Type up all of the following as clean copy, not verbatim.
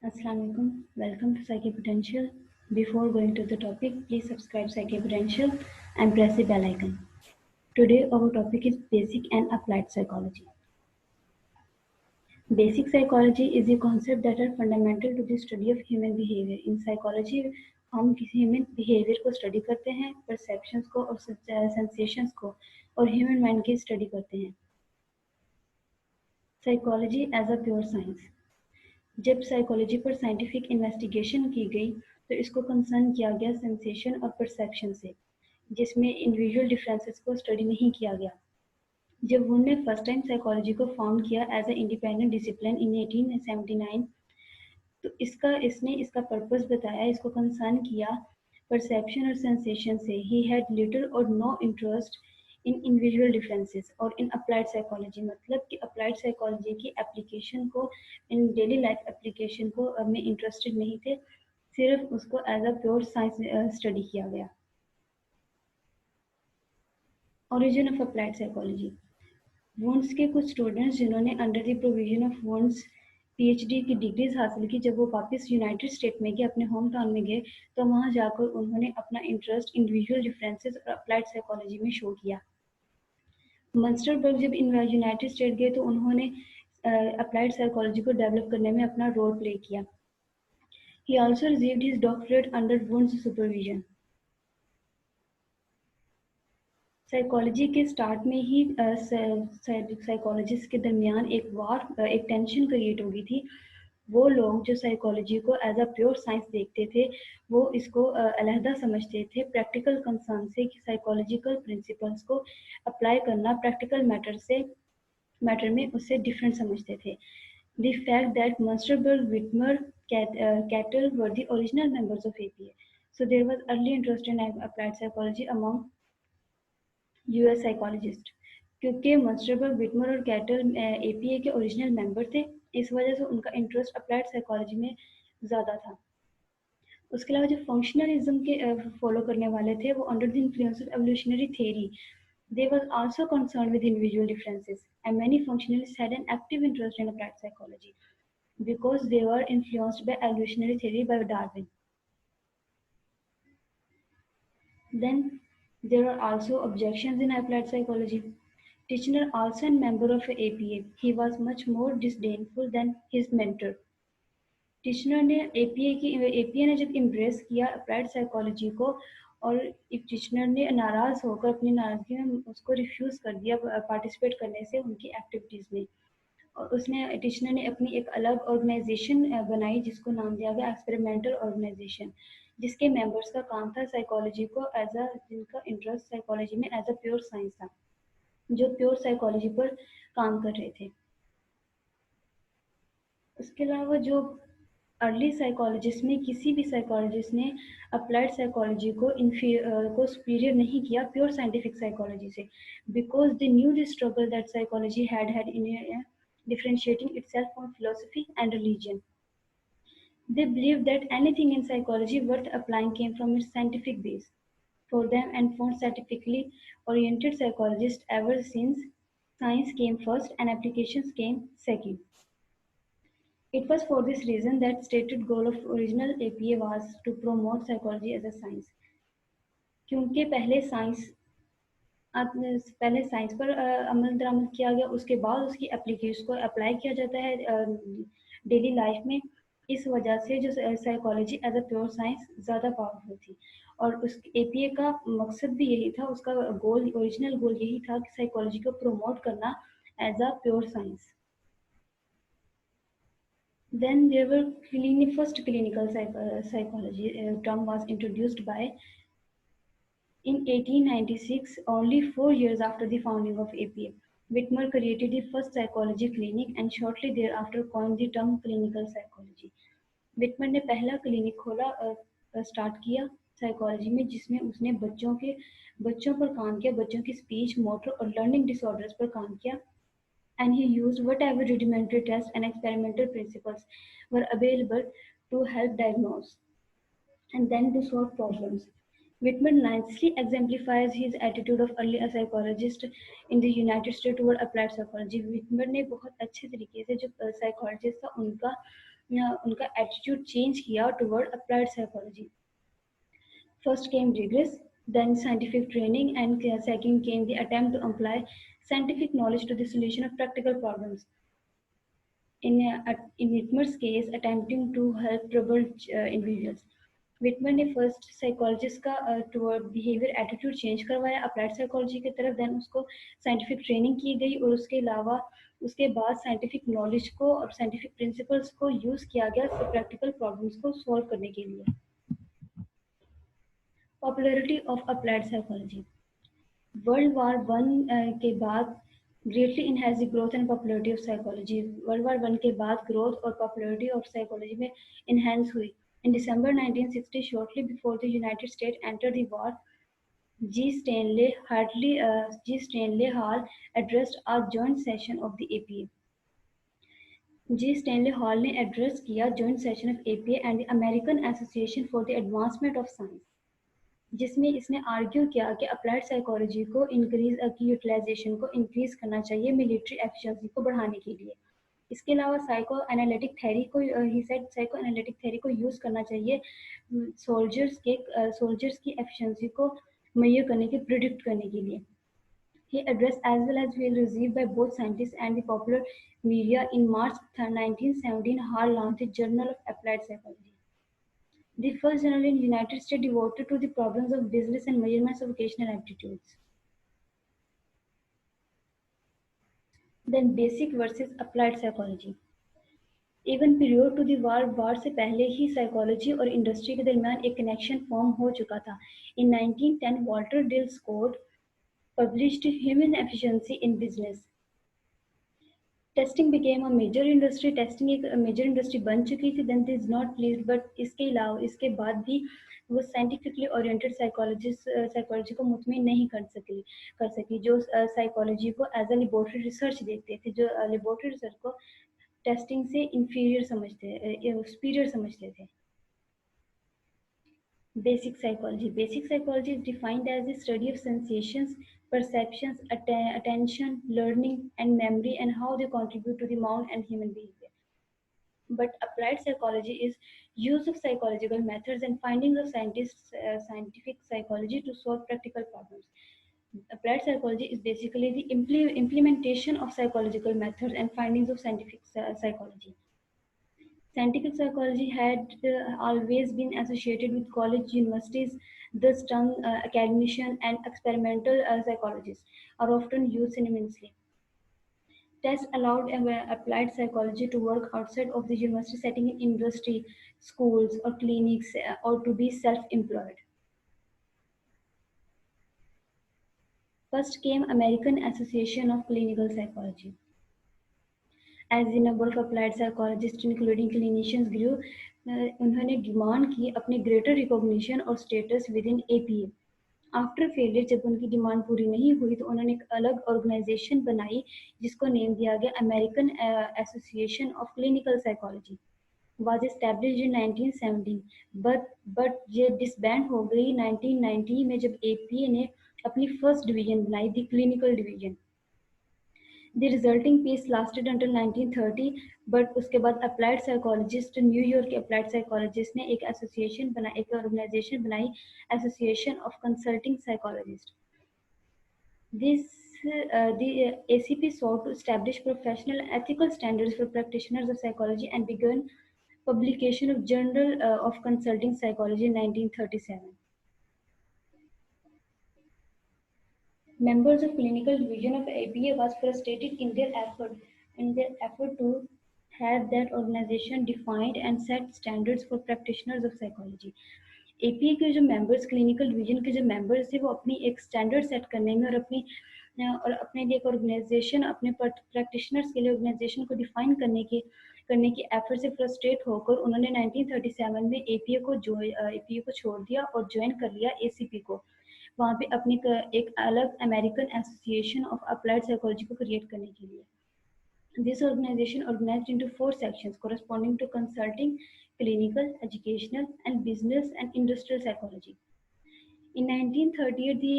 Assalamualaikum. Welcome to Psyche Potential. Before going to the topic, please subscribe Psyche Potential and press the bell icon. Today our topic is basic and applied psychology. Basic psychology is the concept that are fundamental to the study of human behavior. In psychology, हम किसी human behaviour को study करते हैं, perceptions को और sensations को और human mind की स्टडी करते हैं. Psychology as a pure science. जब साइकोलॉजी पर साइंटिफिक इन्वेस्टिगेशन की गई तो इसको कंसर्न किया गया सेंसेशन और परसेप्शन से, जिसमें इंडिविजुअल डिफरेंसेस को स्टडी नहीं किया गया. जब वुन ने फर्स्ट टाइम साइकोलॉजी को फाउंड किया as a independent discipline in 1879, तो इसने इसका पर्पस बताया, इसको कंसर्न किया परसेप्शन और सेंसेशन से. He had little or no interest in individual differences और इन अप्लाइड साइकोलॉजी, मतलब कि अप्लाइड साइकोलॉजी की एप्लीकेशन को, इन डेली लाइफ एप्लीकेशन को में इंटरेस्टेड नहीं थे, सिर्फ उसको as a pure science study किया गया. Origin of applied psychology. Wundt's के कुछ स्टूडेंट्स जिन्होंने under the provision of Wundt's PhD की डिग्रीज हासिल की, जब वो वापस यूनाइटेड स्टेट में गए, अपने होम टाउन में गए, तो वहां जाकर उन्होंने अपना इंटरेस्ट इंडिविजुअल डिफरेंसेस और अप्लाइड साइकोलॉजी में शो किया. मंस्टरबर्ग जब यूनाइटेड स्टेट गए तो उन्होंने अप्लाइड साइकोलॉजी को डेवलप करने में अपना रोल प्ले किया. He also received his doctorate under Wundt's supervision. Psychology के स्टार्ट में ही साइकोलॉजिस्ट के दरमियान एक टेंशन क्रिएट हो गई थी. वो लोग जो साइकोलॉजी को एज अ प्योर साइंस देखते थे, वो इसको अलहदा समझते थे प्रैक्टिकल कंसर्न से, कि साइकोलॉजिकल प्रिंसिपल्स को अप्लाई करना प्रैक्टिकल मैटर में उससे डिफरेंट समझते थे. The fact that Munsterberg, Whitmer, Cattell were the original members of APA. So there was early interest in applied psychology among US psychologist. क्योंकि मंस्टरबर्ग, Whitmer और कैटल एपीए के original member थे, इस वजह से उनका इंटरेस्ट अप्लाइड साइकोलॉजी में ज़्यादा था. उसके अलावा जो फंक्शनलिज्म के फॉलो करने वाले थे, वो under the influence of evolutionary theory, they was also concerned with individual differences, and many functionalists had an active interest in applied psychology because they were influenced by evolutionary theory by Darwin. Then there are also objections in applied psychology. Titchener, also a member of APA, he was much more disdainful than his mentor. Titchener ने APA ने जब embrace किया applied psychology को, और Titchener ने नाराज होकर अपनी नाराजगी में उसको रिफ्यूज कर दिया पार्टिसिपेट करने से उनकी एक्टिविटीज में. और टिचनर ने अपनी एक अलग ऑर्गेनाइजेशन बनाई जिसको नाम दिया गया एक्सपेरिमेंटल ऑर्गेनाइजेशन, जिसके मेंबर्स का काम था साइकोलॉजी को जिनका इंटरेस्ट साइकोलॉजी में एज अ प्योर साइंस था, जो प्योर साइकोलॉजी पर काम कर रहे थे. उसके अलावा जो अर्ली साइकोलॉजिस्ट में किसी भी साइकोलॉजिस्ट ने अप्लाइड साइकोलॉजी को सुपीरियर नहीं किया प्योर साइंटिफिक साइकोलॉजी से, because they knew the struggle that psychology had in differentiating itself from philosophy and religion. They believed that anything in psychology worth applying came from its scientific base. For them, and for scientifically oriented psychologists ever since, science came first and applications came second. It was for this reason that stated goal of original APA was to promote psychology as a science. क्योंकि पहले science पर अमल दरामद किया गया, उसके बाद उसकी application को apply किया जाता है डेली लाइफ में. इस वजह से जो psychology as a pure science ज़्यादा पावरफुल थी, और उस एपीए का मकसद भी यही था, उसका गोल, ओरिजिनल गोल यही था कि साइकोलॉजी को प्रमोट करना as a pure science. Then there were first clinical psychology term was introduced by in 1896, only 4 years after the founding of APA. Whitmer created the first psychology clinic and shortly thereafter coined the term clinical psychology. Whitmer ने पहला clinic खोला, start किया psychology में, जिसमें उसने बच्चों पर काम किया, बच्चों की स्पीच, मोटर और लर्निंग डिसऑर्डर्स पर काम किया. And he used whatever rudimentary tests and experimental principles were available to help diagnose and then to solve problems. Whitman nicely exemplifies his attitude of early psychologist in the United States toward applied psychology. Whitman ने बहुत अच्छे तरीके से जो psychologist था उनका attitude change किया toward applied psychology. First came rigorous, then scientific training, and second came the attempt to apply scientific knowledge to the solution of practical problems. In Whitmer's case, attempting to help troubled individuals. Whitmer ने first psychologist का toward behaviour attitude change करवाया applied psychology की तरफ, then उसको scientific training की गई और उसके अलावा उसके बाद साइंटिफिक नॉलेज को और साइंटिफिक प्रिंसिपल्स को यूज किया गया प्रैक्टिकल प्रॉब्लम्स को सॉल्व करने के लिए. Popularity of applied psychology. World war one के बाद greatly enhanced the growth and popularity of psychology. World war one के बाद ग्रोथ और पॉपुलैरिटी ऑफ साइकोलॉजी में enhance हुई. In December 1960, shortly before the United States entered the war, G. Stanley Hall addressed a joint session of the APA. G. Stanley Hall ने address किया joint session of APA and the American Association for the Advancement of Science, जिसमें इसने argue किया कि applied psychology को increase की utilisation को increase करना चाहिए मिलिट्री एफिशिएंसी को बढ़ाने के लिए. इसके अलावा साइको एनालिटिक थ्योरी को साइको एनालिटिक थ्योरी को यूज करना चाहिए सोल्जर्स की एफिशिएंसी को मेजर करने के प्रिडिक्ट करने के लिए. He address as well as well received by both scientists and the popular media. In March 1917, Hall launched the Journal of Applied Psychology, the first journal in the United States devoted to the problems of business and measurements of vocational aptitudes. Then basic versus applied psychology. Even period to the war से पहले ही psychology और industry के दरमियान एक connection form हो चुका था. In 1910 Walter Dill Scott published human efficiency in business. Testing became a major industry. Testing एक मेजर इंडस्ट्री बन चुकी थी. Then is not please but इसके अलावा इसके बाद भी वो साइंटिफिकली ओरिएंटेड साइकोलॉजी को मुतमिन नहीं कर सकी जो साइकोलॉजी को एज अ लेबोरेटरी रिसर्च देखते थे, जो लेबोरेटरी रिसर्च को टेस्टिंग से सुपीरियर समझते थे. Basic psychology. Basic psychology is defined as the study of sensations, perceptions, attention, learning, and memory, and how they contribute to the mind and human behavior. But applied psychology is use of psychological methods and findings of scientific psychology to solve practical problems. Applied psychology is basically the implementation of psychological methods and findings of scientific psychology. Scientific psychology had always been associated with college universities, thus term academician and experimental psychologists are often used synonymously. Tests allowed applied psychology to work outside of the university setting in industry, schools, or clinics, or to be self-employed. First came American Association of Clinical Psychology. As the number of applied psychologists including clinicians grew, उन्होंने demand की अपने greater recognition और status with in APA. After failure जब उनकी demand पूरी नहीं हुई तो उन्होंने एक अलग ऑर्गेनाइजेशन बनाई जिसको नेम दिया गया American association of clinical psychology. was established in 1917 but ये डिसबैंड हो गई 1990 में जब एपीए ने अपनी फर्स्ट डिवीजन बनाई the clinical division. The resulting peace lasted until 1930, but उसके बाद applied psychologist न्यूयॉर्क के applied psychologist ने एक एसोसिएशन बना एक ऑर्गेनाइजेशन बनाई Association of Consulting Psychologists. The ACP sought to establish professional ethical standards for practitioners of psychology and began publication of Journal of Consulting Psychology in 1937. Members of clinical division of APA was frustrated in their effort to have that organization defined and set standards for practitioners of psychology. APA के जो members clinical division के जो members थे वो अपनी एक standard set करने में और अपने लिए एक ऑर्गेनाइजेशन अपने प्रैक्टिशनर्स के लिए ऑर्गेनाइजेशन को डिफाइन करने की एफर्ट से फ्रस्ट्रेट होकर उन्होंने 1937 में एपीए को छोड़ दिया और ज्वाइन कर लिया एसीपी को. वहाँ पे अपनी एक अलग American association of applied psychology को क्रिएट करने के लिए. This organization organized into 4 sections corresponding to consulting, clinical, educational, and business and industrial psychology. In 1938, the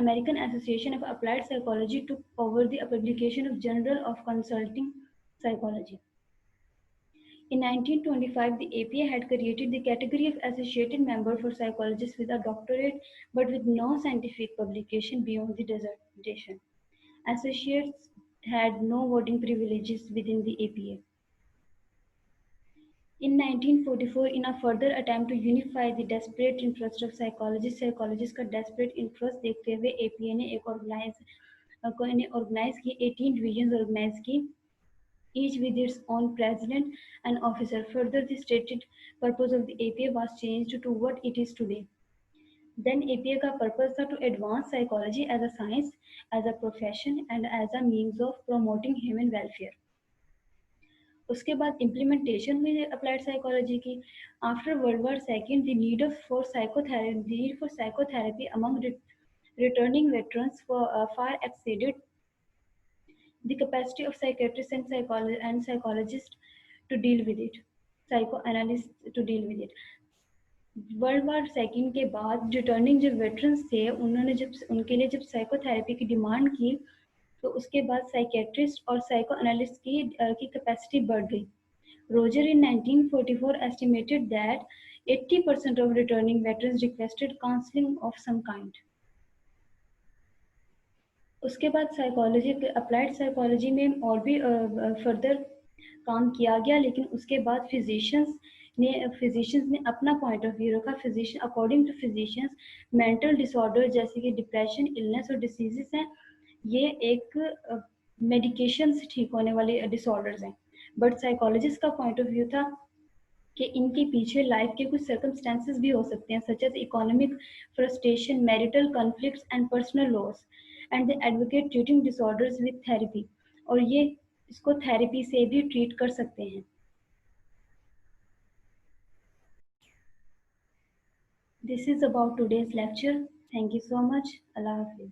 American Association of Applied Psychology took over the publication of Journal of Consulting Psychology. In 1925, the APA had created the category of associated member for psychologists with a doctorate but with no scientific publication beyond the dissertation. Associates had no voting privileges within the APA. In 1944, in a further attempt to unify the desperate interest of psychologist का desperate interest देखते हुए APA ने organise की 18 division organise की, each with its own president and officer. Further, the stated purpose of the APA was changed to what it is today. Then APA का purpose था to advance psychology as a science, as a profession and as a means of promoting human welfare. उसके बाद implementation हुई applied psychology की. After world war second the need for psychotherapy among returning veterans far exceeded the capacity of psychiatrists and psychologists to deal with it, psychoanalysts to deal with it. World war second के बाद returning जो veterans थे उन्होंने जब उनके लिए जब psychotherapy की डिमांड की तो उसके बाद साइकियाट्रिस्ट और साइको एनालिस्ट की कैपेसिटी बढ़ गई. Roger in 1944 estimated that 80% of returning veterans requested counseling of some kind. उसके बाद साइकोलॉजी अप्लाइड साइकोलॉजी में और भी फर्दर काम किया गया, लेकिन उसके बाद फिजिशियंस ने अपना पॉइंट ऑफ व्यू रखा. Physician according to physicians mental disorder जैसे कि डिप्रेशन, इलनेस और डिसीजेस हैं, ये एक मेडिकेशन से ठीक होने वाले डिसऑर्डर्स हैं. बट साइकोलॉजिस्ट का पॉइंट ऑफ व्यू था कि इनके पीछे लाइफ के कुछ सर्कमस्टेंसेस भी हो सकते हैं, such as economic frustration, marital conflicts and personal loss, and they advocate treating disorders with therapy, और ये इसको थेरेपी से भी ट्रीट कर सकते हैं. This is about today's lecture. Thank you so much. Allah Hafiz.